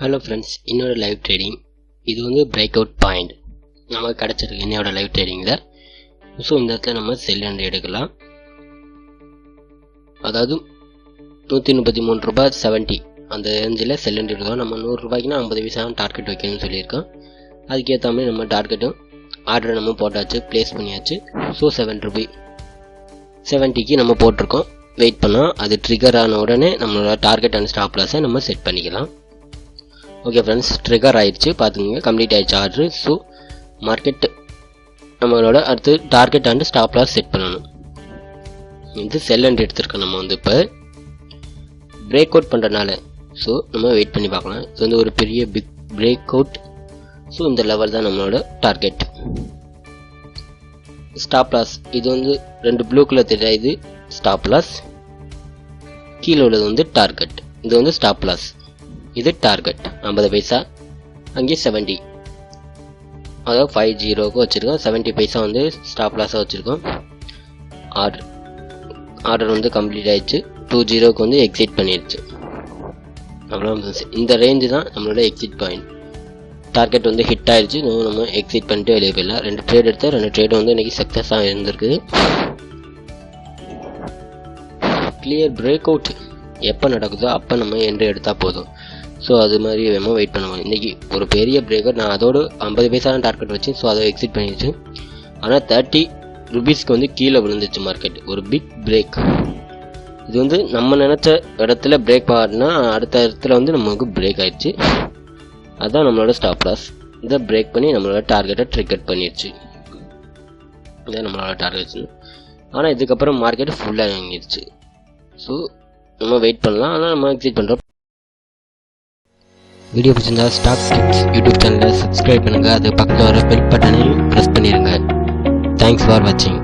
Hello friends, இன்னொரு live trading. இது வந்து பிரேக் அவுட் பாயிண்ட் நமக்கு கிடச்சிருக்கு என்னோட லைவ் ட்ரேடிங்கில். ஸோ இந்த இடத்துல நம்ம செல் அண்ட் எடுக்கலாம். அதாவது 133 ரூபாய் 70 அந்த ரேஞ்சில் செல் அண்ட் எடுக்கலாம். நம்ம 100 ரூபாய்க்குனா 50 பைசா டார்கெட் வைக்கணும்னு சொல்லியிருக்கோம். அதுக்கேற்ற மாதிரி நம்ம டார்கெட்டும் ஆர்டரை நம்ம போட்டாச்சு, ப்ளேஸ் பண்ணியாச்சு. ஸோ 7 ரூபாய் 70க்கு நம்ம போட்டிருக்கோம். வெயிட் பண்ணால் அது ட்ரிகர் ஆன உடனே நம்மளோட டார்கெட் அண்ட் ஸ்டாப் லாஸை நம்ம செட் பண்ணிக்கலாம். ஓகே ஃப்ரெண்ட்ஸ், ட்ரிகர் ஆயிடுச்சு, பார்த்துக்கோங்க, கம்ப்ளீட் ஆயிடுச்சு ஆர்டர். ஸோ மார்க்கெட் நம்மளோட அடுத்து target and stop loss set பண்ணணும். இது செல் அண்ட் எடுத்துருக்கோம். நம்ம வந்து இப்போ பிரேக் அவுட் பண்ணுறதுனால ஸோ நம்ம வெயிட் பண்ணி பார்க்கலாம். இது வந்து ஒரு பெரிய பிக் பிரேக் அவுட். ஸோ இந்த லெவல் தான் நம்மளோட டார்கெட். ஸ்டாப் லாஸ் இது வந்து 2 ப்ளூ கலர் தெரியாது, இது ஸ்டாப் லாஸ். கீழே உள்ளது வந்து டார்கெட். இது வந்து ஸ்டாப் லாஸ், இது டார்கெட் 50 பைசா. அங்கே 70, அதாவது 50க்கு வச்சுருக்கோம். 70 பைசா வந்து ஸ்டாப் லாஸாக வச்சுருக்கோம். ஆர்டர் வந்து கம்ப்ளீட் ஆயிடுச்சு. 20க்கு வந்து எக்ஸிட் பண்ணிடுச்சு. அவ்வளோ, இந்த ரேஞ்சு தான் நம்மளோட எக்ஸிட் பாயிண்ட். டார்கெட் வந்து ஹிட் ஆயிடுச்சு. நம்ம எக்ஸிட் பண்ணிட்டு வெளியே போயிடலாம். 2 ட்ரேட் எடுத்தால் 2 ட்ரேடும் வந்து இன்றைக்கி சக்ஸஸாக இருந்திருக்குது. கிளியர் பிரேக் அவுட் எப்போ நடக்குதோ அப்போ நம்ம என்ட்ரி எடுத்தால் போதும். ஸோ அது மாதிரி வேணும், வெயிட் பண்ணுவோம். இன்றைக்கி ஒரு பெரிய பிரேக்கர், நான் அதோடு 50 பைசா தான் டார்கெட் வச்சு, ஸோ அதை எக்ஸிட் பண்ணிடுச்சு. ஆனால் 30 ருபீஸ்க்கு வந்து கீழே விழுந்துச்சு மார்க்கெட். ஒரு பிக் பிரேக். இது வந்து நம்ம நினச்ச இடத்துல பிரேக் ஆகினா அடுத்த இடத்துல வந்து நமக்கு பிரேக் ஆகிடுச்சு. அதுதான் நம்மளோட ஸ்டாப் லாஸ். இதை பிரேக் பண்ணி நம்மளோட டார்கெட்டை ட்ரிகர் பண்ணிடுச்சு. இதான் நம்மளோட டார்கெட்ஸ். ஆனால் இதுக்கப்புறம் மார்க்கெட் ஃபுல்லாக இறங்கிடுச்சு. ஸோ நம்ம வெயிட் பண்ணலாம். ஆனால் நம்ம எக்ஸிட் பண்ணுறோம். வீடியோ பிடிச்சிருந்தா ஸ்டாக் டிப்ஸ் யூடியூப் சேனலை சப்ஸ்கிரைப் பண்ணுங்கள். அது பக்கத்தில் வர பெல் பட்டனையும் ப்ரெஸ் பண்ணிடுங்க. தேங்க்ஸ் ஃபார் வாட்சிங்.